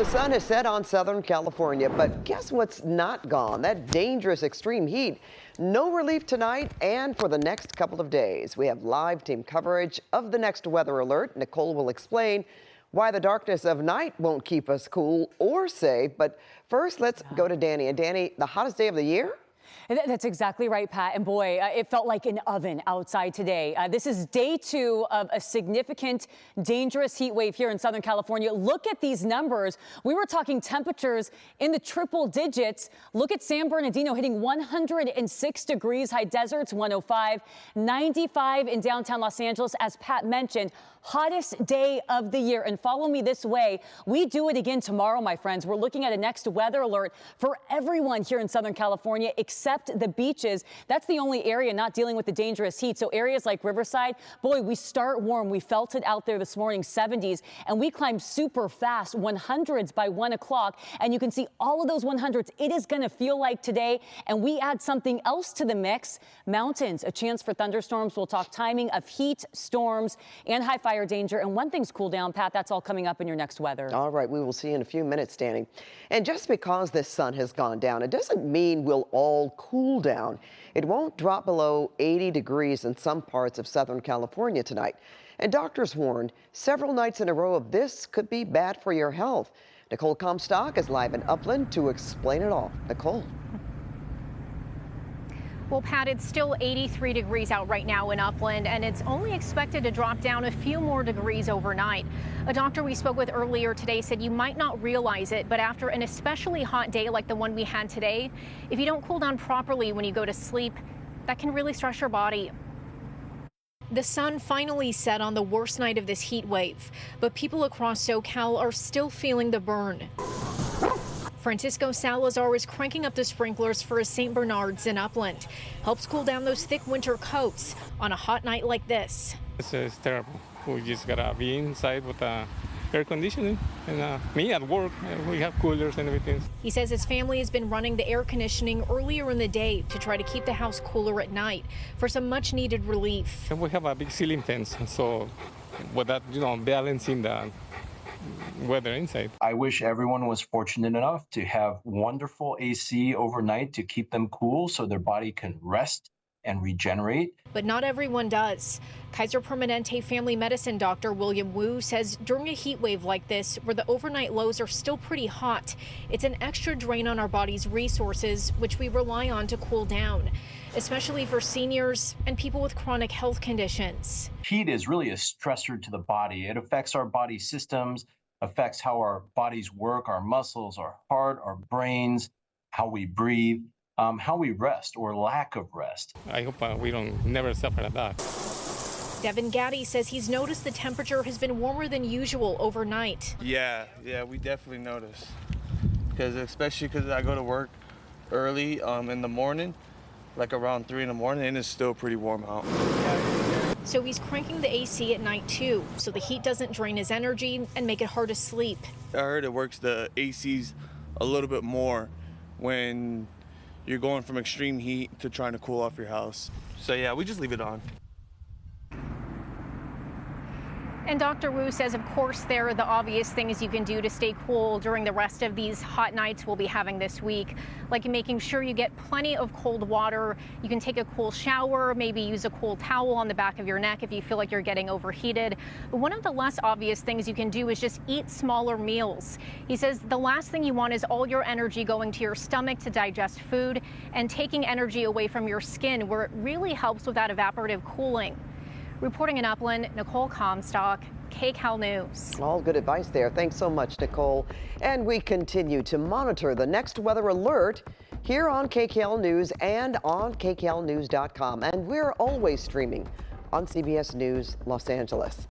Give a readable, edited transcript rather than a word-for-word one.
the sun has set on Southern California, but guess what's not gone? That dangerous extreme heat. No relief tonight and for the next couple of days. We have live team coverage of the next weather alert. Nicole will explain why the darkness of night won't keep us cool or safe. But first, let's go to Danny. And Danny, the hottest day of the year? That's exactly right, Pat. And boy, it felt like an oven outside today. This is day 2 of a significant, dangerous heat wave here in Southern California. Look at these numbers. We were talking temperatures in the triple digits. Look at San Bernardino hitting 106 degrees, high deserts 105, 95 in downtown Los Angeles, as Pat mentioned. Hottest day of the year. And follow me this way. We do it again tomorrow, my friends. We're looking at a next weather alert for everyone here in Southern California except the beaches. That's the only area not dealing with the dangerous heat. So areas like Riverside, boy, we start warm. We felt it out there this morning, 70s, and we climbed super fast, 100s by 1 o'clock. And you can see all of those 100s. It is going to feel like today. And we add something else to the mix. Mountains, a chance for thunderstorms. We'll talk timing of heat, storms, and high fire danger. And when things cool down, Pat, that's all coming up in your next weather. All right, we will see in a few minutes, Danny. And just because the sun has gone down, it doesn't mean we'll all cool down. It won't drop below 80 degrees in some parts of Southern California tonight. And doctors warned several nights in a row of this could be bad for your health. Nicole Comstock is live in Upland to explain it all. Nicole. Well, Pat, it's still 83 degrees out right now in Upland, and it's only expected to drop down a few more degrees overnight. A doctor we spoke with earlier today said you might not realize it, but after an especially hot day like the one we had today, if you don't cool down properly when you go to sleep, that can really stress your body. The sun finally set on the worst night of this heat wave, but people across SoCal are still feeling the burn. Francisco Salazar is cranking up the sprinklers for his St. Bernard's in Upland. Helps cool down those thick winter coats on a hot night like this. It's terrible. We just gotta be inside with air conditioning, and me at work, we have coolers and everything. He says his family has been running the air conditioning earlier in the day to try to keep the house cooler at night for some much needed relief. And we have a big ceiling fence, so with that, balancing the weather inside. I wish everyone was fortunate enough to have wonderful AC overnight to keep them cool so their body can rest and regenerate. But not everyone does. Kaiser Permanente family medicine doctor William Wu says during a heat wave like this, where the overnight lows are still pretty hot, it's an extra drain on our body's resources, which we rely on to cool down, especially for seniors and people with chronic health conditions. Heat is really a stressor to the body. It affects our body systems, affects how our bodies work, our muscles, our heart, our brains, how we breathe, how we rest or lack of rest. I hope we don't never suffer at that. Devin Gaddy says he's noticed the temperature has been warmer than usual overnight. Yeah, we definitely notice. Especially because I go to work early in the morning, like around 3 in the morning, and it's still pretty warm out. So he's cranking the AC at night too, so the heat doesn't drain his energy and make it hard to sleep. I heard it works the ACs a little bit more when you're going from extreme heat to trying to cool off your house. So yeah, we just leave it on. And Dr. Wu says, of course, there are the obvious things you can do to stay cool during the rest of these hot nights we'll be having this week, like making sure you get plenty of cold water. You can take a cool shower, maybe use a cool towel on the back of your neck if you feel like you're getting overheated. But one of the less obvious things you can do is just eat smaller meals. He says the last thing you want is all your energy going to your stomach to digest food and taking energy away from your skin, where it really helps with that evaporative cooling. Reporting in Upland, Nicole Comstock, KCAL News. All good advice there. Thanks so much, Nicole. And we continue to monitor the next weather alert here on KCAL News and on KCALnews.com. And we're always streaming on CBS News Los Angeles.